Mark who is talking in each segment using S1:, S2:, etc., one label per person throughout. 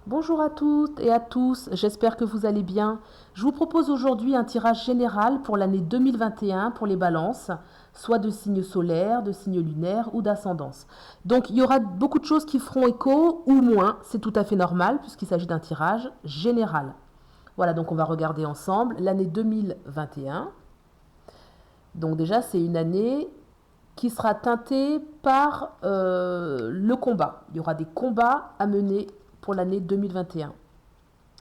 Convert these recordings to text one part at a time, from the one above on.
S1: Bonjour à toutes et à tous, j'espère que vous allez bien. Je vous propose aujourd'hui un tirage général pour l'année 2021 pour les balances, soit de signes solaires, de signes lunaires ou d'ascendance. Donc il y aura beaucoup de choses qui feront écho ou moins, c'est tout à fait normal puisqu'il s'agit d'un tirage général. Voilà, donc on va regarder ensemble l'année 2021. Donc déjà c'est une année qui sera teintée par le combat. Il y aura des combats à mener pour l'année 2021.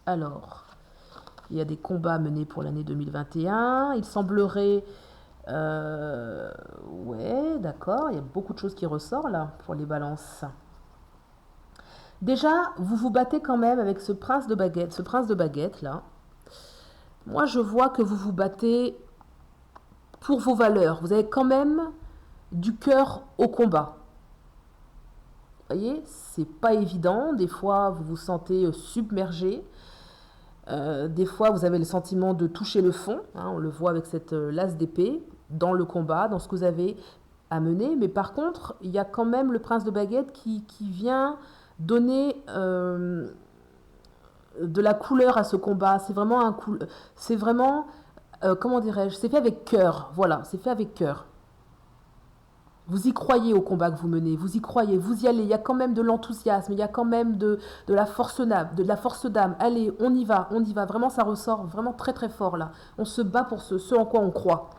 S1: Alors, il y a des combats à mener pour l'année 2021. Il semblerait... ouais, d'accord, il y a beaucoup de choses qui ressortent là pour les balances. Déjà, vous vous battez quand même avec ce prince de baguette là. Moi, je vois que vous vous battez pour vos valeurs. Vous avez quand même du cœur au combat. Vous voyez, c'est pas évident. Des fois, vous vous sentez submergé. Des fois, vous avez le sentiment de toucher le fond. Hein, on le voit avec cette lasse d'épée dans le combat, dans ce que vous avez à mener. Mais par contre, il y a quand même le prince de baguette qui vient donner de la couleur à ce combat. C'est vraiment, comment dirais-je, c'est fait avec cœur. Voilà, c'est fait avec cœur. Vous y croyez au combat que vous menez, vous y croyez, vous y allez, il y a quand même de l'enthousiasme, il y a quand même de la force d'âme. Allez, on y va, vraiment ça ressort vraiment très très fort là. On se bat pour ce en quoi on croit.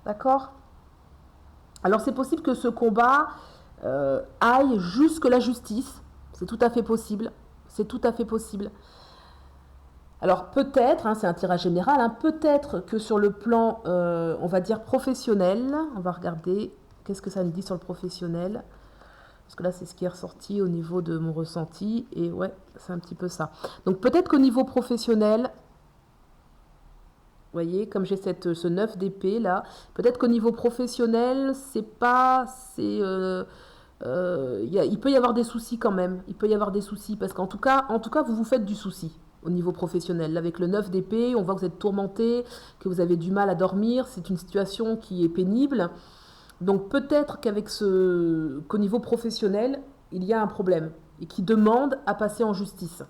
S1: D'accord? Alors c'est possible que ce combat aille jusque la justice, c'est tout à fait possible, c'est tout à fait possible. Alors peut-être, hein, c'est un tirage général, hein, peut-être que sur le plan, on va dire professionnel, on va regarder qu'est-ce que ça nous dit sur le professionnel. Parce que là, c'est ce qui est ressorti au niveau de mon ressenti. Et ouais, c'est un petit peu ça. Donc peut-être qu'au niveau professionnel, vous voyez, comme j'ai ce 9 d'épée là, peut-être qu'au niveau professionnel, c'est pas... il peut y avoir des soucis quand même. Il peut y avoir des soucis. Parce qu'en tout cas, vous vous faites du souci au niveau professionnel. Là, avec le 9 d'épée, on voit que vous êtes tourmenté, que vous avez du mal à dormir. C'est une situation qui est pénible. Donc peut-être qu'au niveau professionnel, il y a un problème et qui demande à passer en justice.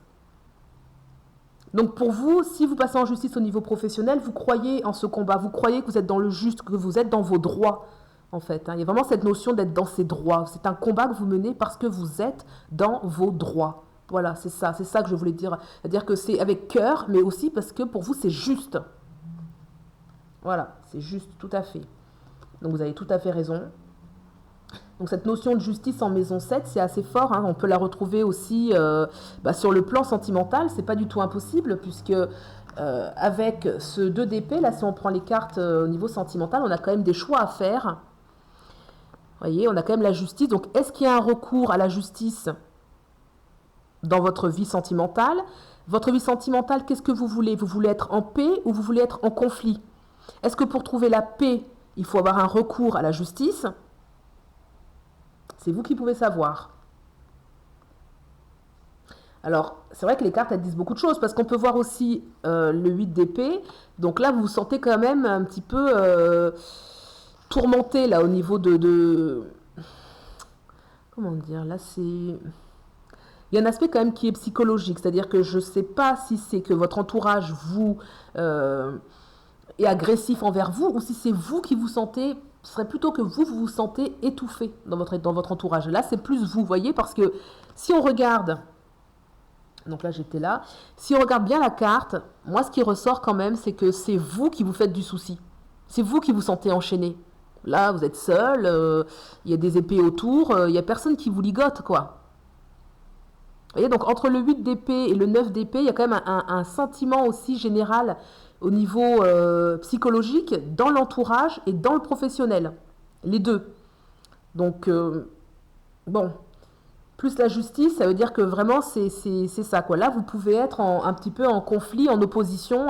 S1: Donc pour vous, si vous passez en justice au niveau professionnel, vous croyez en ce combat, vous croyez que vous êtes dans le juste, que vous êtes dans vos droits, en fait. Hein. Il y a vraiment cette notion d'être dans ses droits. C'est un combat que vous menez parce que vous êtes dans vos droits. Voilà, c'est ça que je voulais dire. C'est-à-dire que c'est avec cœur, mais aussi parce que pour vous, c'est juste. Voilà, c'est juste, tout à fait. Donc vous avez tout à fait raison. Donc cette notion de justice en maison 7, c'est assez fort. Hein. On peut la retrouver aussi sur le plan sentimental. C'est pas du tout impossible puisque avec ce 2 d'épée, là si on prend les cartes au niveau sentimental, on a quand même des choix à faire. Vous voyez, on a quand même la justice. Donc est-ce qu'il y a un recours à la justice dans votre vie sentimentale? Votre vie sentimentale, qu'est-ce que vous voulez? Vous voulez être en paix ou vous voulez être en conflit? Est-ce que pour trouver la paix, il faut avoir un recours à la justice? C'est vous qui pouvez savoir. Alors, c'est vrai que les cartes, elles disent beaucoup de choses, parce qu'on peut voir aussi le 8 d'épée. Donc là, vous vous sentez quand même un petit peu tourmenté, là, au niveau de... Comment dire? Là, c'est... Il y a un aspect quand même qui est psychologique, c'est-à-dire que je ne sais pas si c'est que votre entourage est agressif envers vous, ou si c'est vous qui vous sentez... Ce serait plutôt que vous vous sentez étouffé dans votre entourage. Là, c'est plus vous, voyez, parce que si on regarde, donc là j'étais là, si on regarde bien la carte, moi ce qui ressort quand même, c'est que c'est vous qui vous faites du souci. C'est vous qui vous sentez enchaîné. Là, vous êtes seul, il y a des épées autour, il n'y a personne qui vous ligote, quoi. Vous voyez, donc entre le 8 d'épée et le 9 d'épée, il y a quand même un sentiment aussi général au niveau psychologique, dans l'entourage et dans le professionnel. Les deux. Donc, bon, plus la justice, ça veut dire que vraiment, c'est ça, quoi. Là, vous pouvez être un petit peu en conflit, en opposition,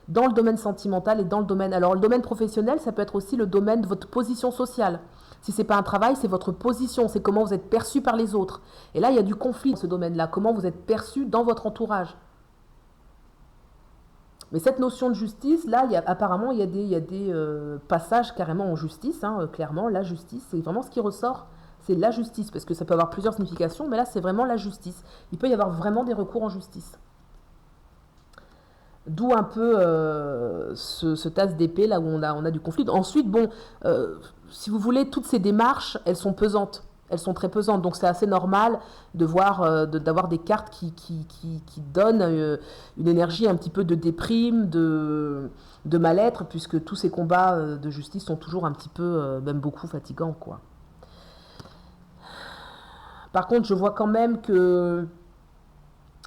S1: dans le domaine sentimental et dans le domaine... Alors, le domaine professionnel, ça peut être aussi le domaine de votre position sociale. Si ce n'est pas un travail, c'est votre position, c'est comment vous êtes perçu par les autres. Et là, il y a du conflit dans ce domaine-là, comment vous êtes perçu dans votre entourage. Mais cette notion de justice, là, apparemment, il y a des passages carrément en justice, hein, clairement. La justice, c'est vraiment ce qui ressort. C'est la justice, parce que ça peut avoir plusieurs significations, mais là, c'est vraiment la justice. Il peut y avoir vraiment des recours en justice. D'où un peu ce tasse d'épée, là où on a du conflit. Ensuite, bon, si vous voulez, toutes ces démarches, elles sont pesantes. Elles sont très pesantes, donc c'est assez normal de voir, d'avoir des cartes qui donnent une énergie un petit peu de déprime, de mal-être, puisque tous ces combats de justice sont toujours un petit peu, même beaucoup fatigants, quoi. Par contre, je vois quand même que,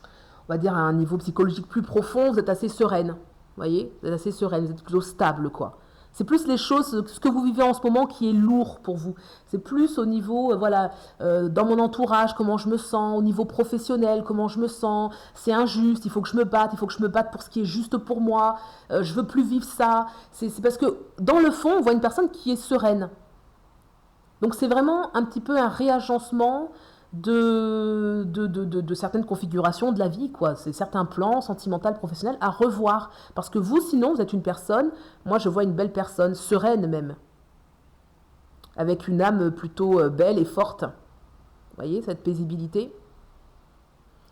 S1: on va dire à un niveau psychologique plus profond, vous êtes assez sereine. Vous voyez, vous êtes assez sereine, vous êtes plutôt stable, quoi. C'est plus les choses, ce que vous vivez en ce moment qui est lourd pour vous. C'est plus au niveau, voilà, dans mon entourage, comment je me sens, au niveau professionnel, comment je me sens. C'est injuste, il faut que je me batte, il faut que je me batte pour ce qui est juste pour moi. Je veux plus vivre ça. C'est parce que dans le fond, on voit une personne qui est sereine. Donc c'est vraiment un petit peu un réagencement de certaines configurations de la vie, quoi. C'est certains plans sentimentaux, professionnels à revoir. Parce que vous, sinon, vous êtes une personne, moi je vois une belle personne, sereine même, avec une âme plutôt belle et forte. Vous voyez, cette paisibilité.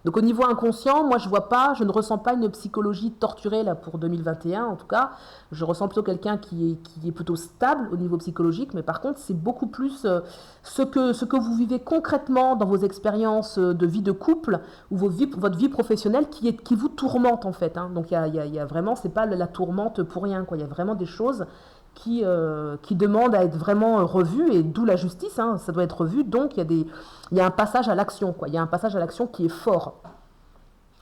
S1: Donc au niveau inconscient, moi je vois pas, je ne ressens pas une psychologie torturée là pour 2021 en tout cas. Je ressens plutôt quelqu'un qui est plutôt stable au niveau psychologique, mais par contre c'est beaucoup plus ce que vous vivez concrètement dans vos expériences de vie de couple ou votre vie professionnelle qui vous tourmente en fait. Hein. Donc il y a vraiment, c'est pas la tourmente pour rien, quoi. Il y a vraiment des choses qui demandent à être vraiment revues, et d'où la justice, hein, ça doit être revu, donc il y a un passage à l'action, quoi. Il y a un passage à l'action qui est fort.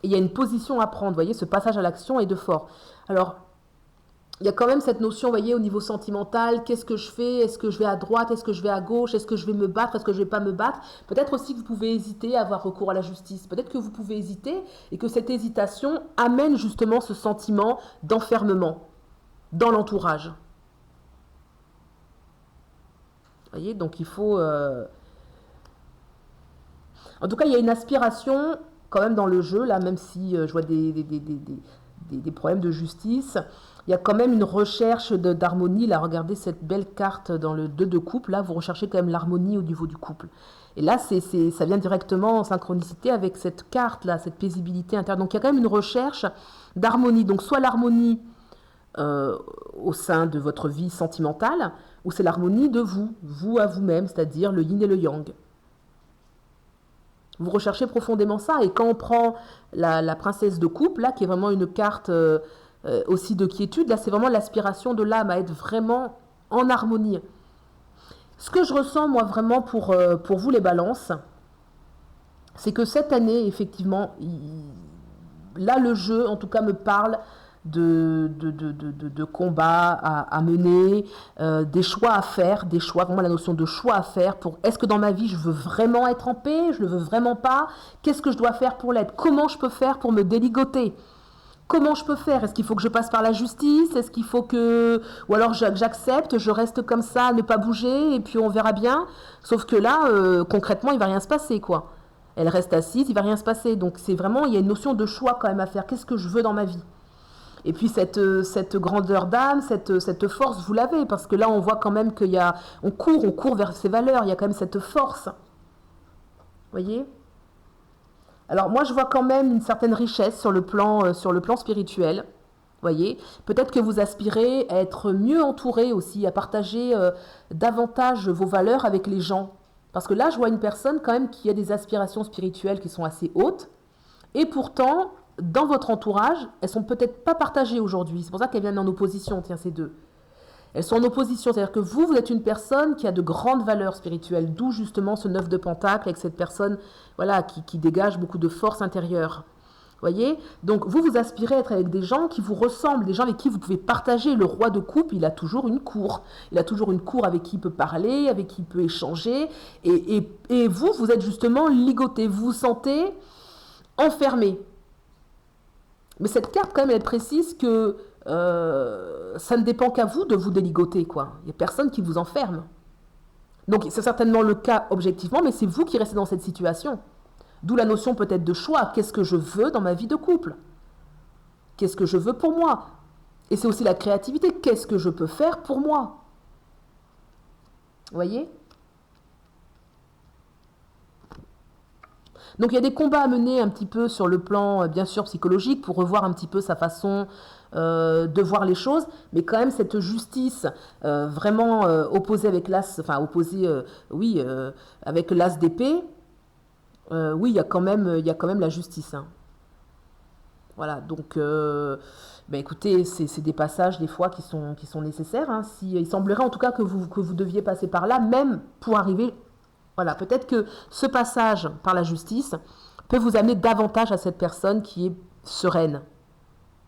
S1: Et il y a une position à prendre, vous voyez, ce passage à l'action est de fort. Alors, il y a quand même cette notion, vous voyez, au niveau sentimental, qu'est-ce que je fais? Est-ce que je vais à droite? Est-ce que je vais à gauche? Est-ce que je vais me battre? Est-ce que je ne vais pas me battre? Peut-être aussi que vous pouvez hésiter à avoir recours à la justice. Peut-être que vous pouvez hésiter et que cette hésitation amène justement ce sentiment d'enfermement dans l'entourage. Vous voyez, donc il faut... En tout cas, il y a une aspiration quand même dans le jeu, là, même si je vois des problèmes de justice. Il y a quand même une recherche d'harmonie. Là, regardez cette belle carte dans le 2 de couple. Là, vous recherchez quand même l'harmonie au niveau du couple. Et là, ça vient directement en synchronicité avec cette carte-là, cette paisibilité intérieure. Donc, il y a quand même une recherche d'harmonie. Donc, soit l'harmonie au sein de votre vie sentimentale, ou c'est l'harmonie de vous à vous-même, c'est-à-dire le yin et le yang. Vous recherchez profondément ça, et quand on prend la princesse de coupe, là, qui est vraiment une carte aussi de quiétude, là, c'est vraiment l'aspiration de l'âme à être vraiment en harmonie. Ce que je ressens, moi, vraiment pour vous, les balances, c'est que cette année, effectivement, là, le jeu, en tout cas, me parle de combats à mener, des choix à faire, des choix, vraiment la notion de choix à faire pour est-ce que dans ma vie je veux vraiment être en paix, je ne le veux vraiment pas, qu'est-ce que je dois faire pour l'être, comment je peux faire pour me déligoter, comment je peux faire, est-ce qu'il faut que je passe par la justice, est-ce qu'il faut que, ou alors j'accepte, je reste comme ça, ne pas bouger et puis on verra bien, sauf que là concrètement il va rien se passer, quoi. Elle reste assise, il va rien se passer, donc c'est vraiment, il y a une notion de choix quand même à faire, qu'est-ce que je veux dans ma vie. Et puis cette grandeur d'âme, cette force, vous l'avez, parce que là on voit quand même on court vers ses valeurs, il y a quand même cette force. Vous voyez? Alors moi je vois quand même une certaine richesse sur le plan spirituel. Vous voyez? Peut-être que vous aspirez à être mieux entouré aussi, à partager davantage vos valeurs avec les gens. Parce que là je vois une personne quand même qui a des aspirations spirituelles qui sont assez hautes, et pourtant dans votre entourage, elles sont peut-être pas partagées aujourd'hui. C'est pour ça qu'elles viennent en opposition, tiens, ces deux. Elles sont en opposition, c'est-à-dire que vous êtes une personne qui a de grandes valeurs spirituelles, d'où justement ce 9 de Pentacle avec cette personne, voilà, qui dégage beaucoup de force intérieure. Vous voyez? Donc vous aspirez à être avec des gens qui vous ressemblent, des gens avec qui vous pouvez partager. Le roi de coupe, il a toujours une cour. Il a toujours une cour avec qui il peut parler, avec qui il peut échanger. Et vous êtes justement ligoté, vous vous sentez enfermé. Mais cette carte, quand même, elle précise que ça ne dépend qu'à vous de vous déligoter, quoi. Il n'y a personne qui vous enferme. Donc, c'est certainement le cas objectivement, mais c'est vous qui restez dans cette situation. D'où la notion peut-être de choix. Qu'est-ce que je veux dans ma vie de couple? Qu'est-ce que je veux pour moi? Et c'est aussi la créativité. Qu'est-ce que je peux faire pour moi? Vous voyez? Donc il y a des combats à mener un petit peu sur le plan, bien sûr, psychologique, pour revoir un petit peu sa façon de voir les choses, mais quand même cette justice vraiment opposée avec l'as, enfin opposée, oui, avec l'as d'épée, oui, il y a quand même la justice, hein. Voilà, donc, ben écoutez, c'est des passages des fois qui sont nécessaires, hein. Si, il semblerait en tout cas que vous deviez passer par là, même pour arriver. Voilà, peut-être que ce passage par la justice peut vous amener davantage à cette personne qui est sereine.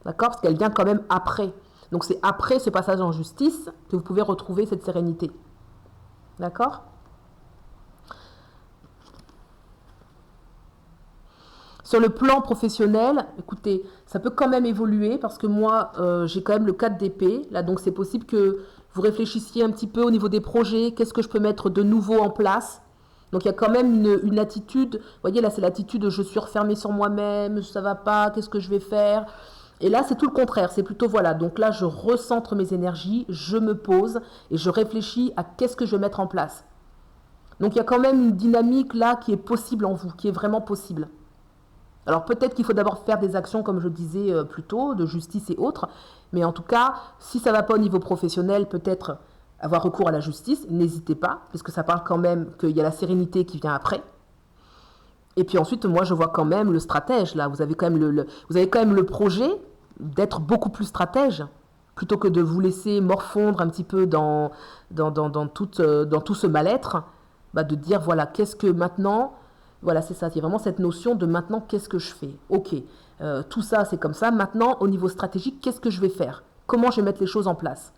S1: D'accord? Parce qu'elle vient quand même après. Donc c'est après ce passage en justice que vous pouvez retrouver cette sérénité. D'accord? Sur le plan professionnel, écoutez, ça peut quand même évoluer parce que moi, j'ai quand même le 4 d'épée. Là, donc c'est possible que vous réfléchissiez un petit peu au niveau des projets. Qu'est-ce que je peux mettre de nouveau en place? Donc il y a quand même une attitude. Vous voyez, là, c'est l'attitude je suis refermée sur moi-même, ça va pas, qu'est-ce que je vais faire? Et là, c'est tout le contraire. C'est plutôt, voilà, donc là, je recentre mes énergies, je me pose et je réfléchis à qu'est-ce que je vais mettre en place. Donc il y a quand même une dynamique là qui est possible en vous, qui est vraiment possible. Alors peut-être qu'il faut d'abord faire des actions, comme je disais plus tôt, de justice et autres, mais en tout cas, si ça ne va pas au niveau professionnel, peut-être avoir recours à la justice, n'hésitez pas, parce que ça parle quand même qu'il y a la sérénité qui vient après. Et puis ensuite, moi, je vois quand même le stratège, là. Vous avez quand même vous avez quand même le projet d'être beaucoup plus stratège, plutôt que de vous laisser morfondre un petit peu dans tout ce mal-être, bah, de dire, voilà, qu'est-ce que maintenant... Voilà, c'est ça. Il y a vraiment cette notion de maintenant, qu'est-ce que je fais? Ok, tout ça, c'est comme ça. Maintenant, au niveau stratégique, qu'est-ce que je vais faire? Comment je vais mettre les choses en place?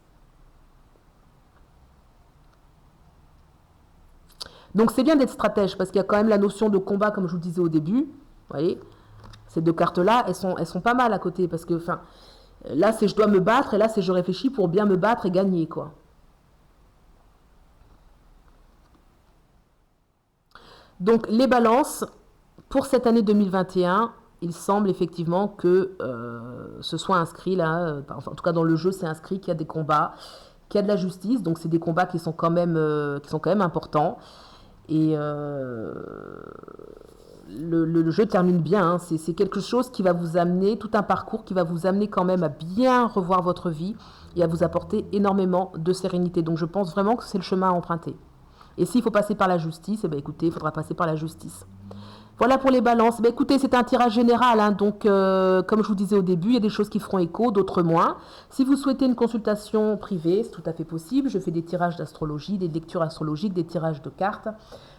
S1: Donc, c'est bien d'être stratège parce qu'il y a quand même la notion de combat, comme je vous le disais au début. Vous voyez, ces deux cartes-là, elles sont pas mal à côté parce que, enfin, là, c'est je dois me battre et là, c'est je réfléchis pour bien me battre et gagner, quoi. Donc, les balances, pour cette année 2021, il semble effectivement que ce soit inscrit là, enfin, en tout cas dans le jeu, c'est inscrit qu'il y a des combats, qu'il y a de la justice, donc c'est des combats qui sont quand même importants. Et le jeu termine bien, hein. C'est quelque chose qui va vous amener, tout un parcours qui va vous amener quand même à bien revoir votre vie et à vous apporter énormément de sérénité. Donc je pense vraiment que c'est le chemin à emprunter. Et s'il faut passer par la justice, eh bien, écoutez, il faudra passer par la justice. Voilà pour les balances. Ben, écoutez, c'est un tirage général, hein, donc comme je vous disais au début, il y a des choses qui feront écho, d'autres moins. Si vous souhaitez une consultation privée, c'est tout à fait possible. Je fais des tirages d'astrologie, des lectures astrologiques, des tirages de cartes.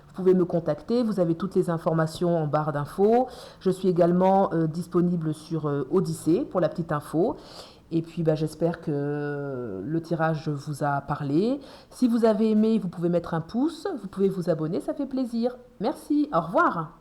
S1: Vous pouvez me contacter, vous avez toutes les informations en barre d'infos. Je suis également disponible sur Odyssée pour la petite info. Et puis bah, j'espère que le tirage vous a parlé. Si vous avez aimé, vous pouvez mettre un pouce, vous pouvez vous abonner, ça fait plaisir. Merci, au revoir.